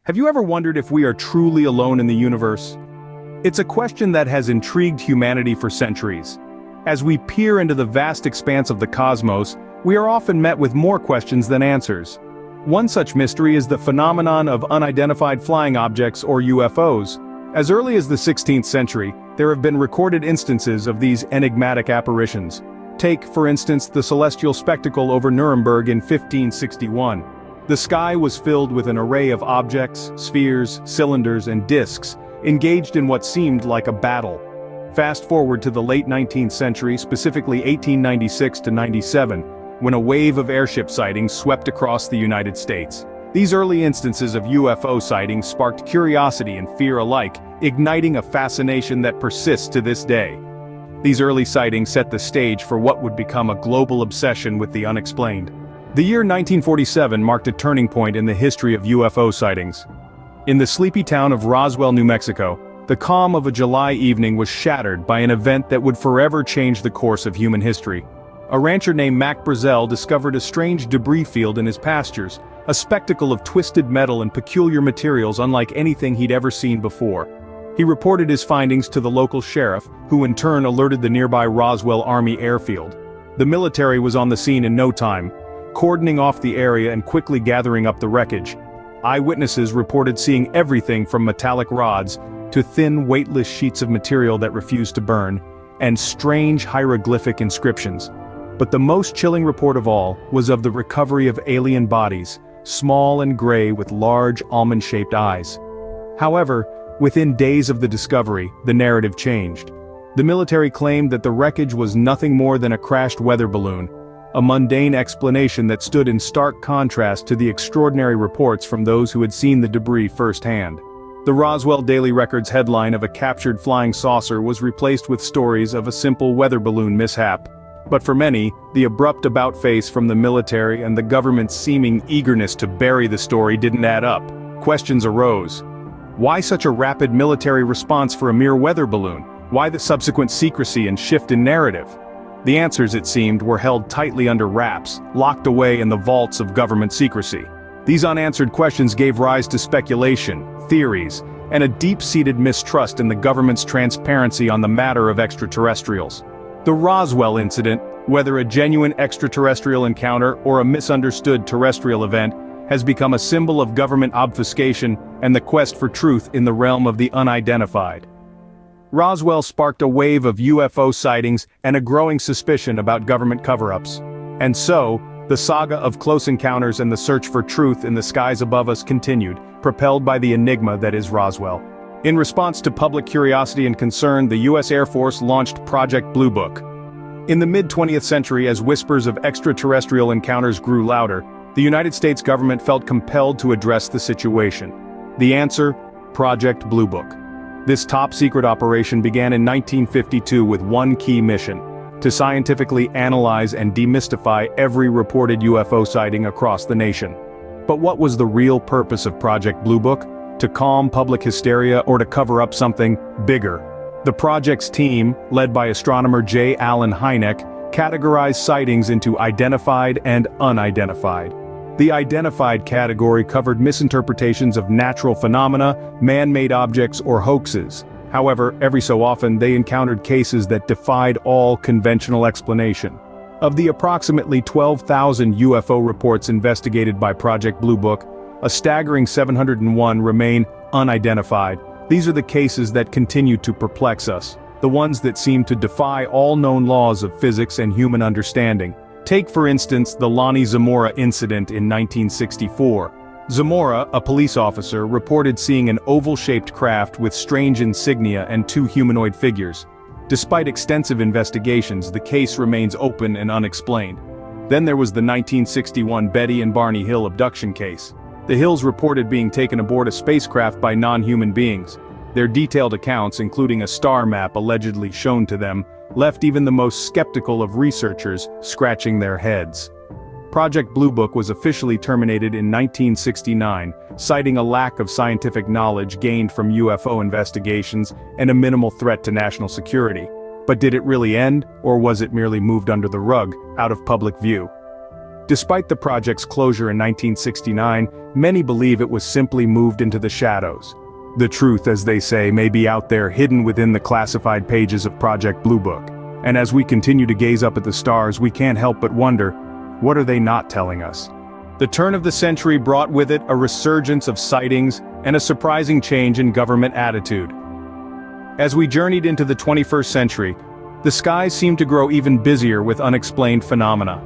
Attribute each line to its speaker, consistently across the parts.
Speaker 1: Have you ever wondered if we are truly alone in the universe? It's a question that has intrigued humanity for centuries. As we peer into the vast expanse of the cosmos, we are often met with more questions than answers. One such mystery is the phenomenon of unidentified flying objects, or UFOs. As early as the 16th century, there have been recorded instances of these enigmatic apparitions. Take, for instance, the celestial spectacle over Nuremberg in 1561. The sky was filled with an array of objects, spheres, cylinders, and disks, engaged in what seemed like a battle. Fast forward to the late 19th century, specifically 1896 to 97, when a wave of airship sightings swept across the United States. These early instances of UFO sightings sparked curiosity and fear alike, igniting a fascination that persists to this day. These early sightings set the stage for what would become a global obsession with the unexplained. The year 1947 marked a turning point in the history of UFO sightings. In the sleepy town of Roswell, New Mexico, the calm of a July evening was shattered by an event that would forever change the course of human history. A rancher named Mac Brazel discovered a strange debris field in his pastures, a spectacle of twisted metal and peculiar materials unlike anything he'd ever seen before. He reported his findings to the local sheriff, who in turn alerted the nearby Roswell Army airfield. The military was on the scene in no time, cordoning off the area and quickly gathering up the wreckage. Eyewitnesses reported seeing everything from metallic rods to thin, weightless sheets of material that refused to burn, and strange hieroglyphic inscriptions. But the most chilling report of all was of the recovery of alien bodies, small and gray with large almond-shaped eyes. However, within days of the discovery, the narrative changed. The military claimed that the wreckage was nothing more than a crashed weather balloon, a mundane explanation that stood in stark contrast to the extraordinary reports from those who had seen the debris firsthand. The Roswell Daily Record's headline of a captured flying saucer was replaced with stories of a simple weather balloon mishap. But for many, the abrupt about-face from the military and the government's seeming eagerness to bury the story didn't add up. Questions arose. Why such a rapid military response for a mere weather balloon? Why the subsequent secrecy and shift in narrative? The answers, it seemed, were held tightly under wraps, locked away in the vaults of government secrecy. These unanswered questions gave rise to speculation, theories, and a deep-seated mistrust in the government's transparency on the matter of extraterrestrials. The Roswell incident, whether a genuine extraterrestrial encounter or a misunderstood terrestrial event, has become a symbol of government obfuscation and the quest for truth in the realm of the unidentified. Roswell sparked a wave of UFO sightings and a growing suspicion about government cover-ups. And so, the saga of close encounters and the search for truth in the skies above us continued, propelled by the enigma that is Roswell. In response to public curiosity and concern, the U.S. Air Force launched Project Blue Book. In the mid-20th century, as whispers of extraterrestrial encounters grew louder, the United States government felt compelled to address the situation. The answer: Project Blue Book. This top-secret operation began in 1952 with one key mission: to scientifically analyze and demystify every reported UFO sighting across the nation. But what was the real purpose of Project Blue Book? To calm public hysteria or to cover up something bigger? The project's team, led by astronomer J. Allen Hynek, categorized sightings into identified and unidentified. The identified category covered misinterpretations of natural phenomena, man-made objects, or hoaxes. However, every so often they encountered cases that defied all conventional explanation. Of the approximately 12,000 UFO reports investigated by Project Blue Book, a staggering 701 remain unidentified. These are the cases that continue to perplex us, the ones that seem to defy all known laws of physics and human understanding. Take, for instance, the Lonnie Zamora incident in 1964. Zamora, a police officer, reported seeing an oval-shaped craft with strange insignia and two humanoid figures. Despite extensive investigations, the case remains open and unexplained. Then there was the 1961 Betty and Barney Hill abduction case. The Hills reported being taken aboard a spacecraft by non-human beings. Their detailed accounts, including a star map allegedly shown to them, left even the most skeptical of researchers scratching their heads. Project Blue Book was officially terminated in 1969, citing a lack of scientific knowledge gained from UFO investigations and a minimal threat to national security. But did it really end, or was it merely moved under the rug, out of public view? Despite the project's closure in 1969, many believe it was simply moved into the shadows. The truth, as they say, may be out there hidden within the classified pages of Project Blue Book. And as we continue to gaze up at the stars, we can't help but wonder, what are they not telling us? The turn of the century brought with it a resurgence of sightings and a surprising change in government attitude. As we journeyed into the 21st century, the skies seemed to grow even busier with unexplained phenomena.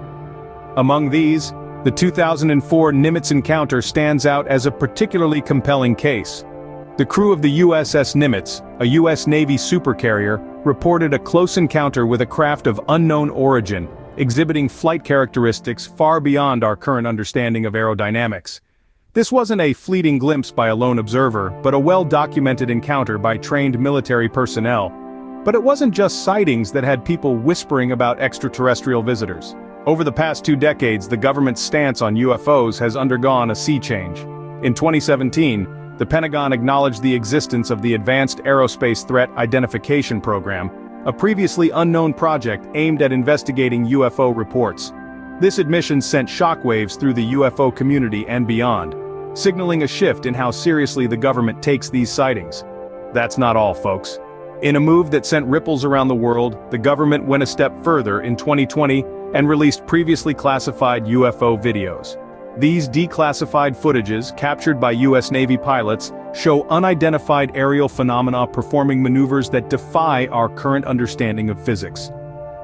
Speaker 1: Among these, the 2004 Nimitz encounter stands out as a particularly compelling case. The crew of the USS Nimitz, a U.S. Navy supercarrier, reported a close encounter with a craft of unknown origin, exhibiting flight characteristics far beyond our current understanding of aerodynamics. This wasn't a fleeting glimpse by a lone observer, but a well-documented encounter by trained military personnel. But it wasn't just sightings that had people whispering about extraterrestrial visitors. Over the past 2 decades, the government's stance on UFOs has undergone a sea change. In 2017, the Pentagon acknowledged the existence of the Advanced Aerospace Threat Identification Program, a previously unknown project aimed at investigating UFO reports. This admission sent shockwaves through the UFO community and beyond, signaling a shift in how seriously the government takes these sightings. That's not all, folks. In a move that sent ripples around the world, the government went a step further in 2020 and released previously classified UFO videos. These declassified footages, captured by U.S. Navy pilots, show unidentified aerial phenomena performing maneuvers that defy our current understanding of physics.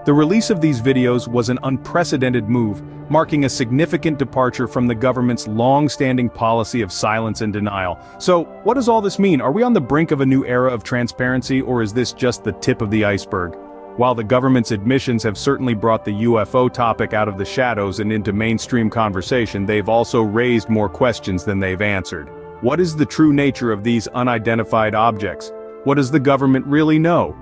Speaker 1: The release of these videos was an unprecedented move, marking a significant departure from the government's long-standing policy of silence and denial. So, what does all this mean? Are we on the brink of a new era of transparency, or is this just the tip of the iceberg? While the government's admissions have certainly brought the UFO topic out of the shadows and into mainstream conversation, they've also raised more questions than they've answered. What is the true nature of these unidentified objects? What does the government really know?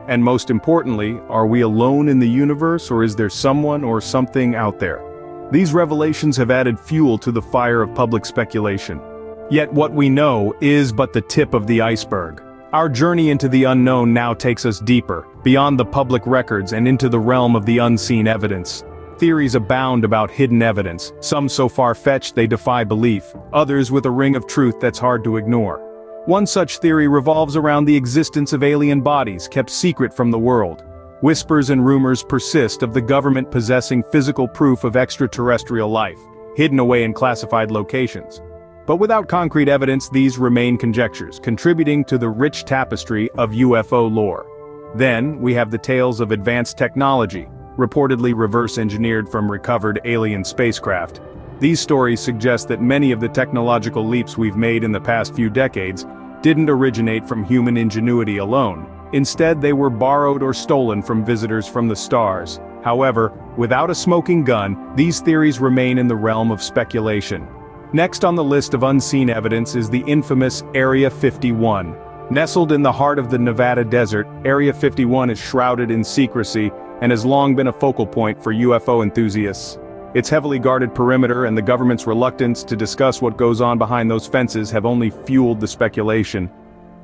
Speaker 1: And most importantly, are we alone in the universe, or is there someone or something out there? These revelations have added fuel to the fire of public speculation. Yet what we know is but the tip of the iceberg. Our journey into the unknown now takes us deeper, beyond the public records and into the realm of the unseen evidence. Theories abound about hidden evidence, some so far-fetched they defy belief, others with a ring of truth that's hard to ignore. One such theory revolves around the existence of alien bodies kept secret from the world. Whispers and rumors persist of the government possessing physical proof of extraterrestrial life, hidden away in classified locations. But without concrete evidence, these remain conjectures, contributing to the rich tapestry of UFO lore. Then, we have the tales of advanced technology, reportedly reverse-engineered from recovered alien spacecraft. These stories suggest that many of the technological leaps we've made in the past few decades didn't originate from human ingenuity alone. Instead, they were borrowed or stolen from visitors from the stars. However, without a smoking gun, these theories remain in the realm of speculation. Next on the list of unseen evidence is the infamous Area 51. Nestled in the heart of the Nevada desert, Area 51 is shrouded in secrecy and has long been a focal point for UFO enthusiasts. Its heavily guarded perimeter and the government's reluctance to discuss what goes on behind those fences have only fueled the speculation.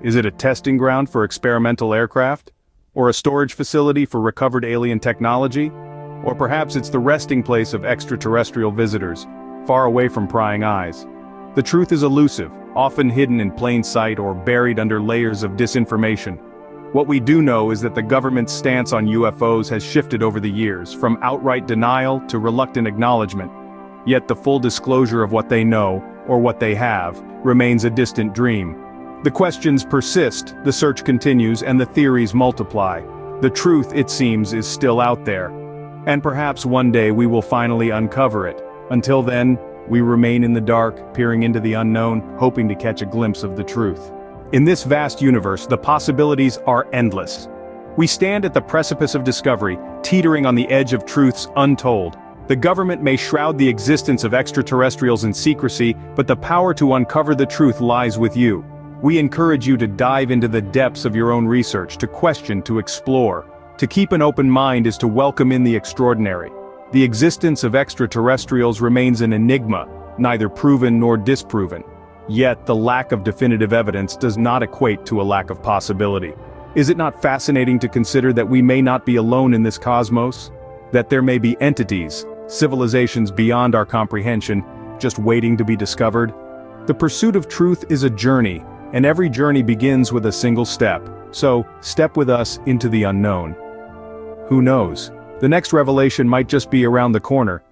Speaker 1: Is it a testing ground for experimental aircraft? Or a storage facility for recovered alien technology? Or perhaps it's the resting place of extraterrestrial visitors, far away from prying eyes. The truth is elusive, often hidden in plain sight or buried under layers of disinformation. What we do know is that the government's stance on UFOs has shifted over the years, from outright denial to reluctant acknowledgement. Yet the full disclosure of what they know, or what they have, remains a distant dream. The questions persist, the search continues, and the theories multiply. The truth, it seems, is still out there. And perhaps one day we will finally uncover it. Until then, we remain in the dark, peering into the unknown, hoping to catch a glimpse of the truth. In this vast universe, the possibilities are endless. We stand at the precipice of discovery, teetering on the edge of truths untold. The government may shroud the existence of extraterrestrials in secrecy, but the power to uncover the truth lies with you. We encourage you to dive into the depths of your own research, to question, to explore. To keep an open mind is to welcome in the extraordinary. The existence of extraterrestrials remains an enigma, neither proven nor disproven. Yet the lack of definitive evidence does not equate to a lack of possibility. Is it not fascinating to consider that we may not be alone in this cosmos? That there may be entities, civilizations beyond our comprehension, just waiting to be discovered? The pursuit of truth is a journey, and every journey begins with a single step. So, step with us into the unknown. Who knows? The next revelation might just be around the corner,